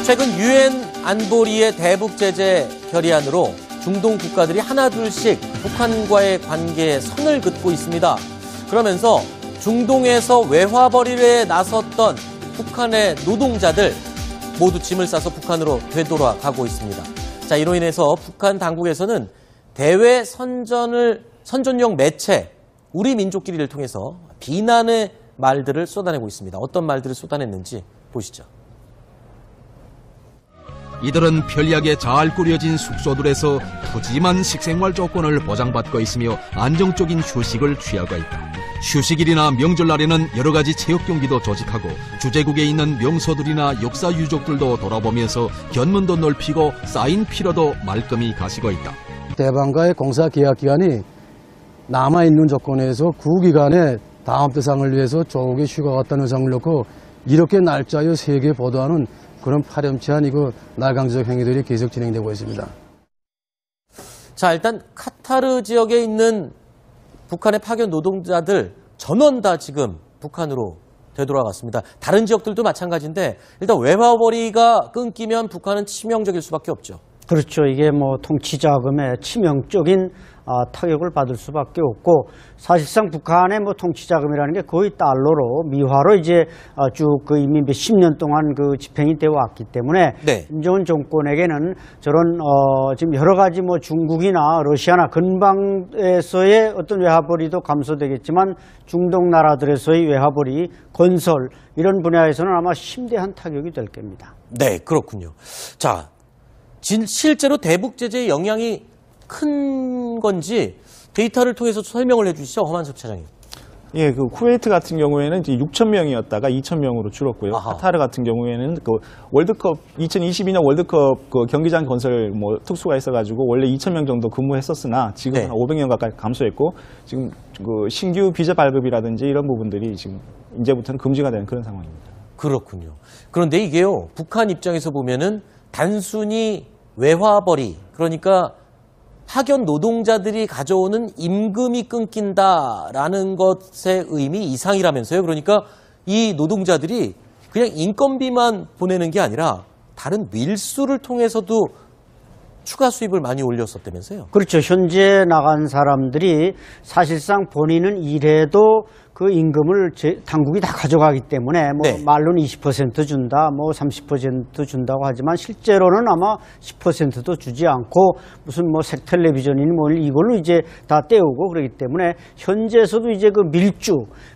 최근 유엔 안보리의 대북 제재 결의안으로 중동 국가들이 하나둘씩 북한과의 관계에 선을 긋고 있습니다. 그러면서 중동에서 외화벌이에 나섰던 북한의 노동자들 모두 짐을 싸서 북한으로 되돌아가고 있습니다. 자, 이로 인해서 북한 당국에서는 대외 선전용 매체 우리 민족끼리를 통해서 비난의 말들을 쏟아내고 있습니다. 어떤 말들을 쏟아냈는지 보시죠. 이들은 편리하게 잘 꾸려진 숙소들에서 푸짐한 식생활 조건을 보장받고 있으며 안정적인 휴식을 취하고 있다. 휴식일이나 명절날에는 여러 가지 체육 경기도 조직하고 주재국에 있는 명소들이나 역사 유적들도 돌아보면서 견문도 넓히고 쌓인 피로도 말끔히 가시고 있다. 대방과의 공사 계약 기간이 남아있는 조건에서 그 기간에 다음 대상을 위해서 조국의 휴가 갔다는 의상을 놓고 이렇게 날짜에 세계 보도하는 그런 파렴치한 날강제적 행위들이 계속 진행되고 있습니다. 자, 일단 카타르 지역에 있는 북한의 파견 노동자들 전원 다 지금 북한으로 되돌아갔습니다. 다른 지역들도 마찬가지인데 일단 외화벌이가 끊기면 북한은 치명적일 수밖에 없죠. 그렇죠. 이게 통치 자금에 치명적인 타격을 받을 수밖에 없고, 사실상 북한의 통치 자금이라는 게 거의 달러로 미화로 이제 쭉 이미 몇십 년 동안 집행이 되어 왔기 때문에 네. 김정은 정권에게는 저런 지금 여러 가지 중국이나 러시아나 근방에서의 어떤 외화벌이도 감소되겠지만 중동 나라들에서의 외화벌이 건설 이런 분야에서는 아마 심대한 타격이 될 겁니다. 네, 그렇군요. 자, 실제로 대북 제재의 영향이 큰 건지 데이터를 통해서 설명을 해주시죠, 허만섭 차장님. 예, 쿠웨이트 같은 경우에는 6천 명이었다가 2천 명으로 줄었고요. 아하. 카타르 같은 경우에는 월드컵 2022년 월드컵 경기장 건설 특수가 있어가지고 원래 2천 명 정도 근무했었으나 지금 네. 한 500명 가까이 감소했고 지금 신규 비자 발급이라든지 이런 부분들이 지금 이제부터는 금지가 되는 그런 상황입니다. 그렇군요. 그런데 이게요, 북한 입장에서 보면은 단순히 외화벌이, 그러니까 파견 노동자들이 가져오는 임금이 끊긴다라는 것의 의미 이상이라면서요. 그러니까 이 노동자들이 그냥 인건비만 보내는 게 아니라 다른 밀수를 통해서도 추가 수입을 많이 올렸었다면서요. 그렇죠. 현재 나간 사람들이 사실상 본인은 일해도 그 임금을 당국이 다 가져가기 때문에 네. 말로는 20% 준다, 30% 준다고 하지만 실제로는 아마 10%도 주지 않고 무슨 색 텔레비전이니 이걸로 이제 다 떼우고 그러기 때문에 현재에서도 이제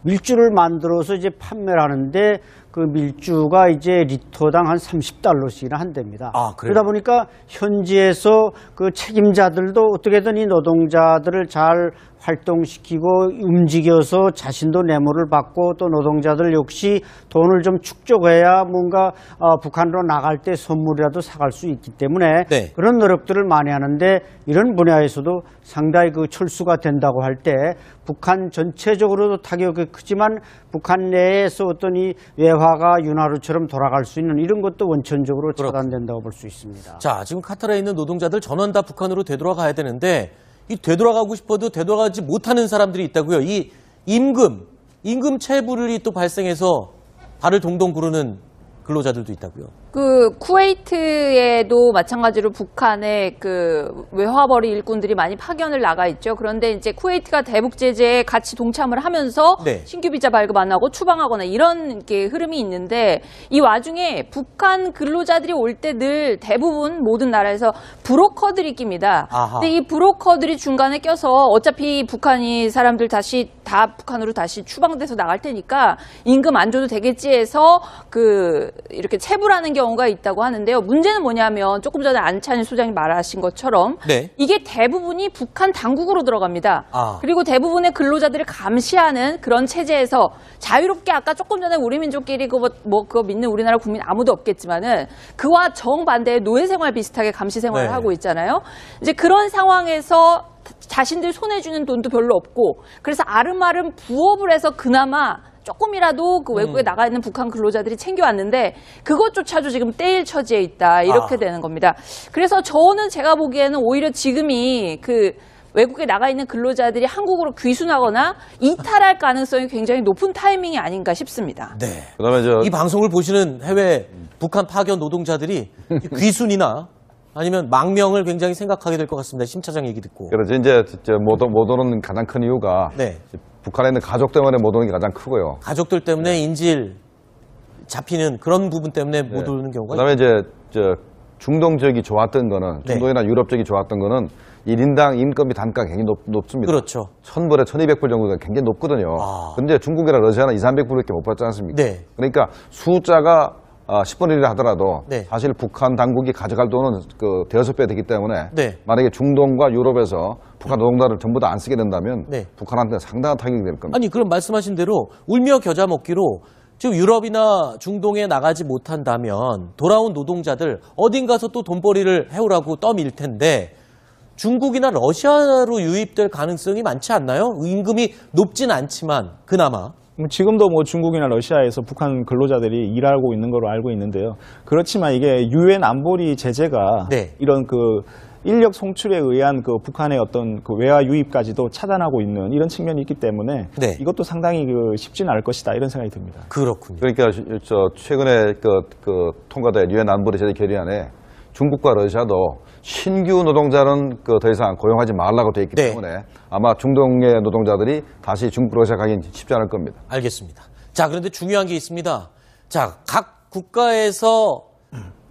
밀주를 만들어서 이제 판매를 하는데 그 밀주가 이제 리터당 한 $30씩이나 한답니다. 그러다 보니까 현지에서 그 책임자들도 어떻게든 이 노동자들을 잘 활동시키고 움직여서 자신도 뇌물을 받고 또 노동자들 역시 돈을 좀 축적해야 뭔가 북한으로 나갈 때 선물이라도 사갈 수 있기 때문에 네. 그런 노력들을 많이 하는데 이런 분야에서도 상당히 철수가 된다고 할 때 북한 전체적으로도 타격이 크지만 북한 내에서 어떤 이 외화가 윤활유처럼 돌아갈 수 있는 이런 것도 원천적으로 차단된다고 볼 수 있습니다. 자, 지금 카타르에 있는 노동자들 전원 다 북한으로 되돌아가야 되는데 이 되돌아가고 싶어도 되돌아가지 못하는 사람들이 있다고요. 이 임금 체불이 또 발생해서 발을 동동 구르는 근로자들도 있다고요. 쿠웨이트에도 마찬가지로 북한의 외화벌이 일꾼들이 많이 파견을 나가 있죠. 그런데 이제 쿠웨이트가 대북 제재에 같이 동참을 하면서 네. 신규 비자 발급 안 하고 추방하거나 이런 흐름이 있는데 이 와중에 북한 근로자들이 올 때 늘 대부분 모든 나라에서 브로커들이 낍니다. 아하. 근데 이 브로커들이 중간에 껴서 어차피 북한이 사람들 다 북한으로 다시 추방돼서 나갈 테니까 임금 안 줘도 되겠지 해서 이렇게 체불하는 경우가 있다고 하는데요. 문제는 뭐냐면 조금 전에 안찬일 소장이 말하신 것처럼 네. 이게 대부분이 북한 당국으로 들어갑니다. 그리고 대부분의 근로자들을 감시하는 그런 체제에서 자유롭게 아까 조금 전에 우리 민족끼리 그거 믿는 우리나라 국민 아무도 없겠지만은 그와 정반대의 노예 생활 비슷하게 감시 생활을 네. 하고 있잖아요. 이제 그런 상황에서 자신들 손에 주는 돈도 별로 없고 그래서 아름아름 부업을 해서 그나마 조금이라도 외국에 나가 있는 북한 근로자들이 챙겨왔는데 그것조차도 지금 떼일 처지에 있다 이렇게 되는 겁니다. 그래서 제가 보기에는 오히려 지금이 외국에 나가 있는 근로자들이 한국으로 귀순하거나 이탈할 가능성이 굉장히 높은 타이밍이 아닌가 싶습니다. 네. 그다음에 이 방송을 보시는 해외 북한 파견 노동자들이 귀순이나 아니면 망명을 굉장히 생각하게 될 것 같습니다. 심 차장 얘기 듣고. 그래서 이제 못 오는 가장 큰 이유가 네. 북한에 있는 가족 때문에 못 오는 게 가장 크고요. 가족들 때문에 인질 잡히는 그런 부분 때문에 못 오는 경우가 그다음에 이제 중동 지역이 좋았던 거는 네. 중동이나 유럽 지역이 좋았던 거는 1인당 임금이 단가가 굉장히 높습니다. 그렇죠. 1,000불에 1,200불 정도가 굉장히 높거든요. 아. 근데 중국이나 러시아는 200~300불밖에 못 받지 않습니까? 네. 그러니까 숫자가 10분의 1이라 하더라도 네. 사실 북한 당국이 가져갈 돈은 그 대여섯 배 되기 때문에 네. 만약에 중동과 유럽에서 북한 노동자를 전부 다 안 쓰게 된다면 네. 북한한테 상당한 타격이 될 겁니다. 아니 그럼 말씀하신 대로 울며 겨자 먹기로 지금 유럽이나 중동에 나가지 못한다면 돌아온 노동자들 어딘가서 또 돈벌이를 해오라고 떠밀 텐데 중국이나 러시아로 유입될 가능성이 많지 않나요? 임금이 높진 않지만 그나마. 지금도 뭐 중국이나 러시아에서 북한 근로자들이 일하고 있는 걸로 알고 있는데요. 그렇지만 이게 유엔 안보리 제재가 네. 이런 그 인력 송출에 의한 그 북한의 어떤 그 외화 유입까지도 차단하고 있는 이런 측면이 있기 때문에 네. 이것도 상당히 쉽지는 않을 것이다 이런 생각이 듭니다. 그렇군요. 그러니까 최근에 통과된 유엔 안보리 제재 결의안에 중국과 러시아도 신규 노동자는 더 이상 고용하지 말라고 되어 있기 네. 때문에 아마 중동의 노동자들이 다시 중국, 러시아 가긴 쉽지 않을 겁니다. 알겠습니다. 자, 그런데 중요한 게 있습니다. 자, 각 국가에서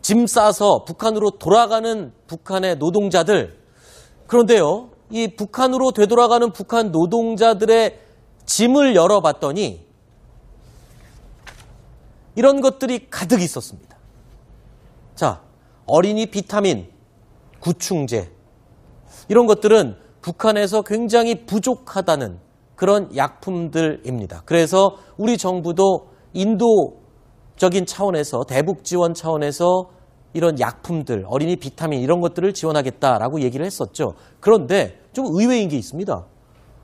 짐 싸서 북한으로 돌아가는 북한의 노동자들. 그런데요, 이 북한으로 되돌아가는 북한 노동자들의 짐을 열어봤더니 이런 것들이 가득 있었습니다. 자, 어린이 비타민, 구충제 이런 것들은 북한에서 굉장히 부족하다는 그런 약품들입니다. 그래서 우리 정부도 인도적인 차원에서 대북 지원 차원에서 이런 약품들, 어린이 비타민 이런 것들을 지원하겠다라고 얘기를 했었죠. 그런데 좀 의외인 게 있습니다.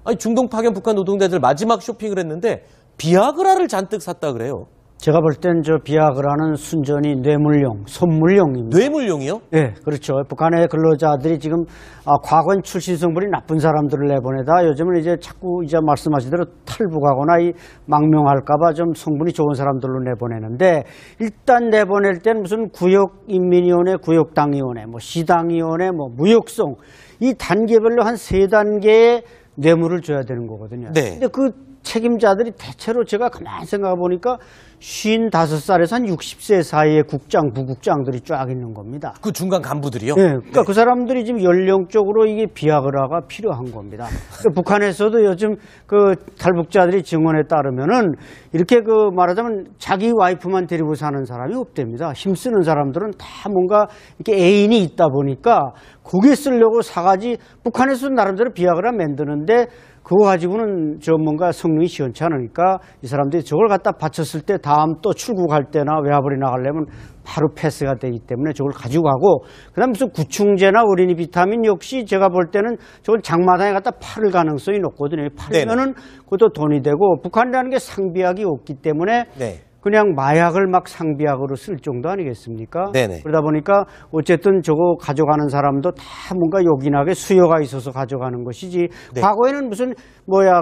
아니 중동 파견 북한 노동자들 마지막 쇼핑을 했는데 비아그라를 잔뜩 샀다 그래요. 제가 볼 땐 저 비아그라는 순전히 뇌물용, 선물용입니다. 뇌물용이요? 네, 그렇죠. 북한의 근로자들이 지금 과거엔 출신 성분이 나쁜 사람들을 내보내다 요즘은 이제 자꾸 이제 말씀하신 대로 탈북하거나 이 망명할까봐 좀 성분이 좋은 사람들로 내보내는데 일단 내보낼 땐 무슨 구역인민위원회, 구역당위원회, 뭐 시당위원회, 뭐 무역송 이 단계별로 한 3단계의 뇌물을 줘야 되는 거거든요. 네. 근데 그 책임자들이 대체로 제가 가만히 생각해 보니까 55살에서 한 60세 사이의 국장, 부국장들이 쫙 있는 겁니다. 그 중간 간부들이요? 네, 그러니까 그 사람들이 지금 연령적으로 이게 비아그라가 필요한 겁니다. 그러니까 북한에서도 요즘 그 탈북자들이 증언에 따르면은 이렇게 그 말하자면 자기 와이프만 데리고 사는 사람이 없답니다. 힘쓰는 사람들은 다 뭔가 이렇게 애인이 있다 보니까 거기에 쓰려고 사가지 북한에서 나름대로 비아그라 만드는데 그거 가지고는 저 뭔가 성능이 시원치 않으니까 이 사람들이 저걸 갖다 바쳤을 때 다음 또 출국할 때나 외화벌이 나가려면 바로 패스가 되기 때문에 저걸 가지고 가고 그다음 무슨 구충제나 어린이 비타민 역시 제가 볼 때는 저걸 장마당에 갖다 팔을 가능성이 높거든요. 팔면은 그것도 돈이 되고 북한이라는 게 상비약이 없기 때문에 네. 그냥 마약을 막 상비약으로 쓸 정도 아니겠습니까? 네네. 그러다 보니까 어쨌든 저거 가져가는 사람도 다 뭔가 요긴하게 수요가 있어서 가져가는 것이지. 네. 과거에는 무슨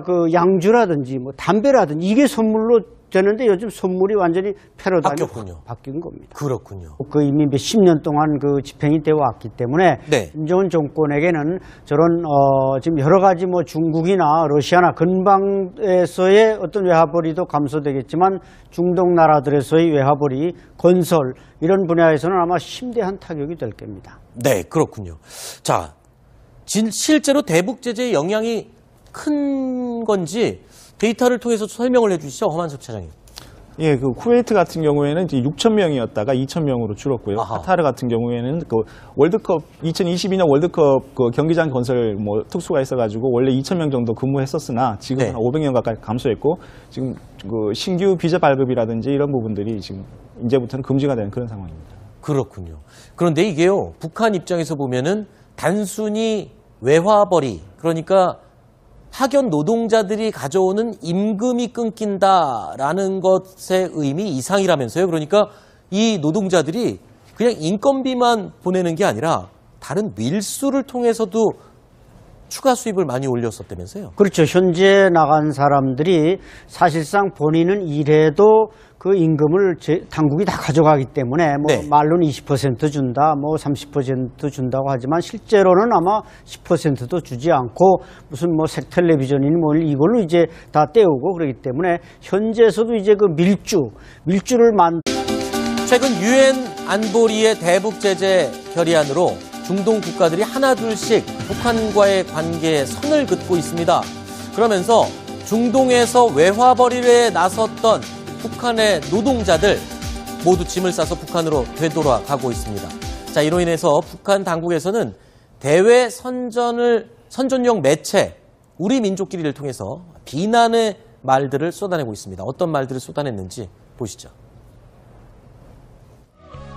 그 양주라든지 뭐 담배라든지 이게 선물로 되는데 요즘 선물이 완전히 패러다임이 바뀌었군요. 바뀐 겁니다. 그렇군요. 그 이미 몇십 년 동안 그 집행이 되어 왔기 때문에 네. 김정은 정권에게는 저런 지금 여러 가지 뭐 중국이나 러시아나 근방에서의 어떤 외화벌이도 감소되겠지만 중동 나라들에서의 외화벌이 건설 이런 분야에서는 아마 심대한 타격이 될 겁니다. 네, 그렇군요. 자, 실제로 대북 제재의 영향이 큰 건지 데이터를 통해서 설명을 해주시죠, 허만섭 차장님. 예, 그 쿠웨이트 같은 경우에는 이제 6,000명이었다가 2,000명으로 줄었고요. 아하. 카타르 같은 경우에는 그 월드컵 2022년 월드컵 그 경기장 건설 뭐 특수가 있어가지고 원래 2,000명 정도 근무했었으나 지금 네. 한 500명 가까이 감소했고 지금 그 신규 비자 발급이라든지 이런 부분들이 지금 이제부터는 금지가 되는 그런 상황입니다. 그렇군요. 그런데 이게요, 북한 입장에서 보면은 단순히 외화벌이, 그러니까 파견 노동자들이 가져오는 임금이 끊긴다라는 것의 의미 이상이라면서요. 그러니까 이 노동자들이 그냥 인건비만 보내는 게 아니라 다른 밀수를 통해서도 추가 수입을 많이 올렸었다면서요? 그렇죠. 현재 나간 사람들이 사실상 본인은 일해도 그 임금을 당국이 다 가져가기 때문에 뭐 네. 말로는 20% 준다, 뭐 30% 준다고 하지만 실제로는 아마 10%도 주지 않고 무슨 뭐 색 텔레비전이니 뭐 이걸로 이제 다 떼우고 그러기 때문에 현재에서도 이제 그 밀주를 최근 유엔 안보리의 대북 제재 결의안으로 중동 국가들이 하나둘씩 북한과의 관계에 선을 긋고 있습니다. 그러면서 중동에서 외화벌이에 나섰던 북한의 노동자들 모두 짐을 싸서 북한으로 되돌아가고 있습니다. 자, 이로 인해서 북한 당국에서는 대외 선전용 매체 우리 민족끼리를 통해서 비난의 말들을 쏟아내고 있습니다. 어떤 말들을 쏟아냈는지 보시죠.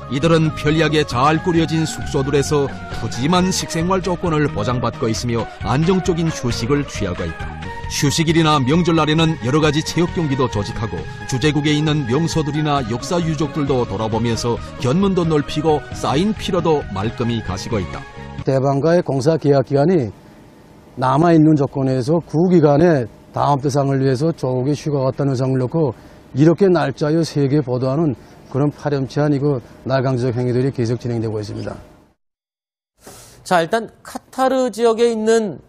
이들은 편리하게 잘 꾸려진 숙소들에서 푸짐한 식생활 조건을 보장받고 있으며 안정적인 휴식을 취하고 있다. 휴식일이나 명절날에는 여러 가지 체육 경기도 조직하고 주재국에 있는 명소들이나 역사 유적들도 돌아보면서 견문도 넓히고 쌓인 피로도 말끔히 가시고 있다. 대방과의 공사 계약 기간이 남아있는 조건에서 그 기간에 다음 대상을 위해서 조국의 휴가 같다는 의상을 놓고 이렇게 날짜여 세계 보도하는 그런 파렴치한 날강적 행위들이 계속 진행되고 있습니다. 자, 일단 카타르 지역에 있는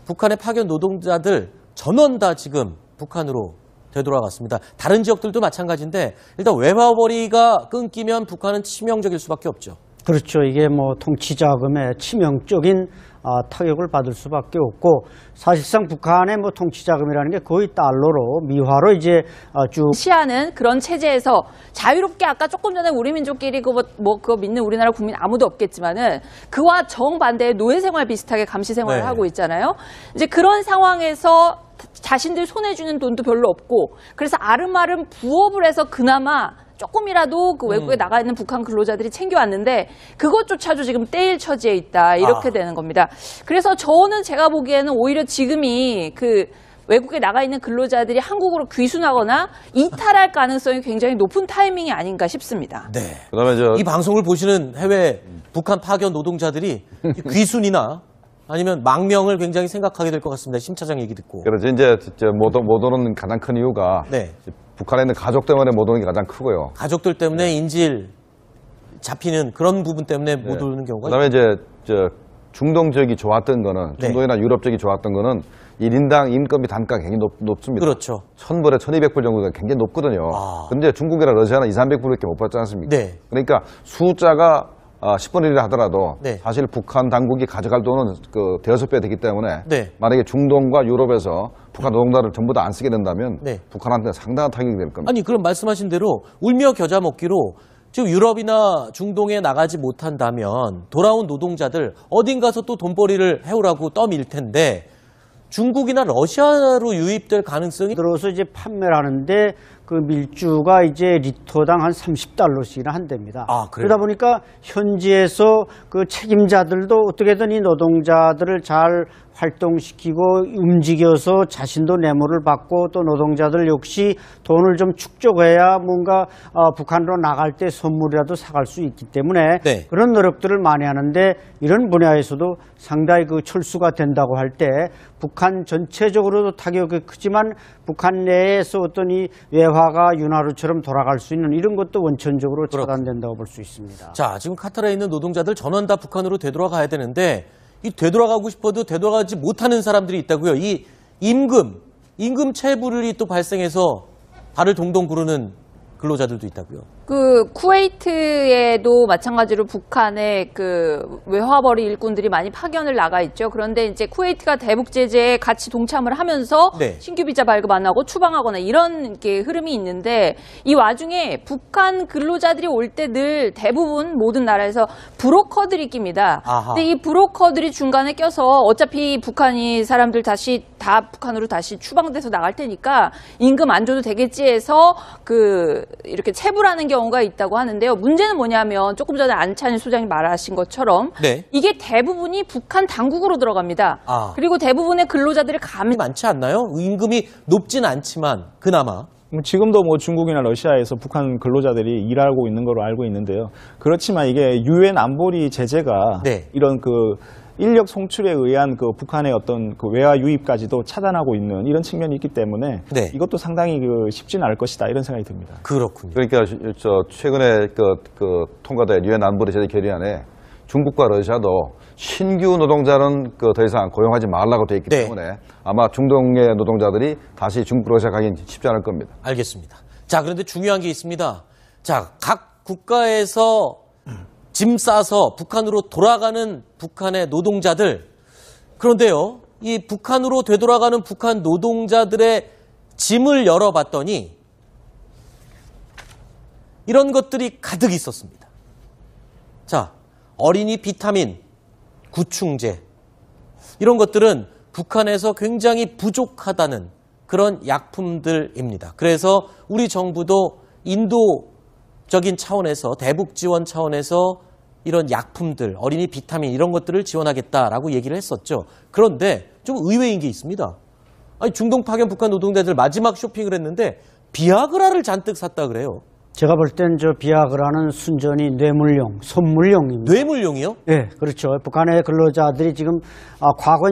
북한의 파견 노동자들 전원 다 지금 북한으로 되돌아갔습니다. 다른 지역들도 마찬가지인데 일단 외화벌이가 끊기면 북한은 치명적일 수밖에 없죠. 그렇죠. 이게 뭐 통치자금에 치명적인 타격을 받을 수밖에 없고 사실상 북한의 뭐 통치자금이라는 게 거의 달러로 미화로 이제 쭉 시아는 그런 체제에서 자유롭게 아까 조금 전에 우리 민족끼리 그거 믿는 우리나라 국민 아무도 없겠지만은 그와 정반대의 노예 생활 비슷하게 감시 생활을 네. 하고 있잖아요. 이제 그런 상황에서 자신들 손에 주는 돈도 별로 없고 그래서 아름아름 부업을 해서 그나마 조금이라도 그 외국에 나가 있는 북한 근로자들이 챙겨왔는데 그것조차도 지금 떼일 처지에 있다 이렇게 되는 겁니다. 그래서 저는 제가 보기에는 오히려 지금이 그 외국에 나가 있는 근로자들이 한국으로 귀순하거나 이탈할 가능성이 굉장히 높은 타이밍이 아닌가 싶습니다. 네. 그다음에 이 방송을 보시는 해외 북한 파견 노동자들이 귀순이나 아니면 망명을 굉장히 생각하게 될 것 같습니다. 심 차장 얘기 듣고. 그래서 이제 못 오는 가장 큰 이유가 네. 북한에 있는 가족 때문에 못 오는 게 가장 크고요. 가족들 때문에 인질 잡히는 그런 부분 때문에 못 오는 경우가 그다음에 이제 중동 지역이 좋았던 거는 네. 중동이나 유럽 지역이 좋았던 거는 1인당 임금이 단가가 굉장히 높습니다. 그렇죠. 1,000불에 1,200불 정도가 굉장히 높거든요. 근데 중국이나 러시아는 200~300불밖에 못 받지 않습니까? 네. 그러니까 숫자가 10분의 1이라 하더라도 네. 사실 북한 당국이 가져갈 돈은 그 대여섯 배 되기 때문에 네. 만약에 중동과 유럽에서 북한 노동자를 전부 다 안 쓰게 된다면 네. 북한한테 상당한 타격이 될 겁니다. 아니 그럼 말씀하신 대로 울며 겨자 먹기로 지금 유럽이나 중동에 나가지 못한다면 돌아온 노동자들 어딘 가서 또 돈벌이를 해오라고 떠밀 텐데 중국이나 러시아로 유입될 가능성이 들어서 이제 판매를 하는데 그 밀주가 이제 리터당 한 30달러씩이나 한답니다. 아, 그래요? 그러다 보니까 현지에서 그 책임자들도 어떻게든 이 노동자들을 잘 활동시키고 움직여서 자신도 뇌물을 받고 또 노동자들 역시 돈을 좀 축적해야 뭔가 북한으로 나갈 때 선물이라도 사갈 수 있기 때문에 네. 그런 노력들을 많이 하는데 이런 분야에서도 상당히 그 철수가 된다고 할 때 북한 전체적으로도 타격이 크지만 북한 내에서 어떤 이 외화가 윤활유처럼 돌아갈 수 있는 이런 것도 원천적으로 차단된다고 볼 수 있습니다. 자, 지금 카타르에 있는 노동자들 전원 다 북한으로 되돌아가야 되는데 이 되돌아가고 싶어도 되돌아가지 못하는 사람들이 있다고요. 이 임금 체불이 또 발생해서 발을 동동 구르는 근로자들도 있다고요. 그 쿠웨이트에도 마찬가지로 북한의 그 외화벌이 일꾼들이 많이 파견을 나가 있죠. 그런데 이제 쿠웨이트가 대북 제재에 같이 동참을 하면서 네. 신규 비자 발급 안 하고 추방하거나 이런 게 흐름이 있는데 이 와중에 북한 근로자들이 올 때 늘 대부분 모든 나라에서 브로커들이 낍니다. 아하. 근데 이 브로커들이 중간에 껴서 어차피 북한이 사람들 다 북한으로 다시 추방돼서 나갈 테니까 임금 안 줘도 되겠지 해서 이렇게 체불하는 경우가 있다고 하는데요. 문제는 뭐냐면 조금 전에 안찬일 소장이 말하신 것처럼 네. 이게 대부분이 북한 당국으로 들어갑니다. 아. 그리고 대부분의 근로자들이 많지 않나요? 임금이 높진 않지만 그나마. 지금도 뭐 중국이나 러시아에서 북한 근로자들이 일하고 있는 걸로 알고 있는데요. 그렇지만 이게 유엔 안보리 제재가 네. 이런 그 인력 송출에 의한 그 북한의 어떤 그 외화 유입까지도 차단하고 있는 이런 측면이 있기 때문에 네. 이것도 상당히 그 쉽지는 않을 것이다 이런 생각이 듭니다. 그렇군요. 그러니까 최근에 통과된 유엔 안보리 제재 결의안에 중국과 러시아도 신규 노동자는 더 이상 고용하지 말라고 되어 있기 네. 때문에 아마 중동의 노동자들이 다시 중국, 러시아 가긴 쉽지 않을 겁니다. 알겠습니다. 자, 그런데 중요한 게 있습니다. 자, 각 국가에서 짐 싸서 북한으로 돌아가는 북한의 노동자들. 그런데요, 이 북한으로 되돌아가는 북한 노동자들의 짐을 열어봤더니 이런 것들이 가득 있었습니다. 자, 어린이 비타민, 구충제. 이런 것들은 북한에서 굉장히 부족하다는 그런 약품들입니다. 그래서 우리 정부도 인도적인 차원에서 대북 지원 차원에서 이런 약품들, 어린이 비타민 이런 것들을 지원하겠다라고 얘기를 했었죠. 그런데 좀 의외인 게 있습니다. 아니, 중동 파견 북한 노동자들 마지막 쇼핑을 했는데 비아그라를 잔뜩 샀다 그래요. 제가 볼 땐 저 비아그라는 순전히 뇌물용, 선물용입니다. 뇌물용이요? 네, 그렇죠. 북한의 근로자들이 지금 과거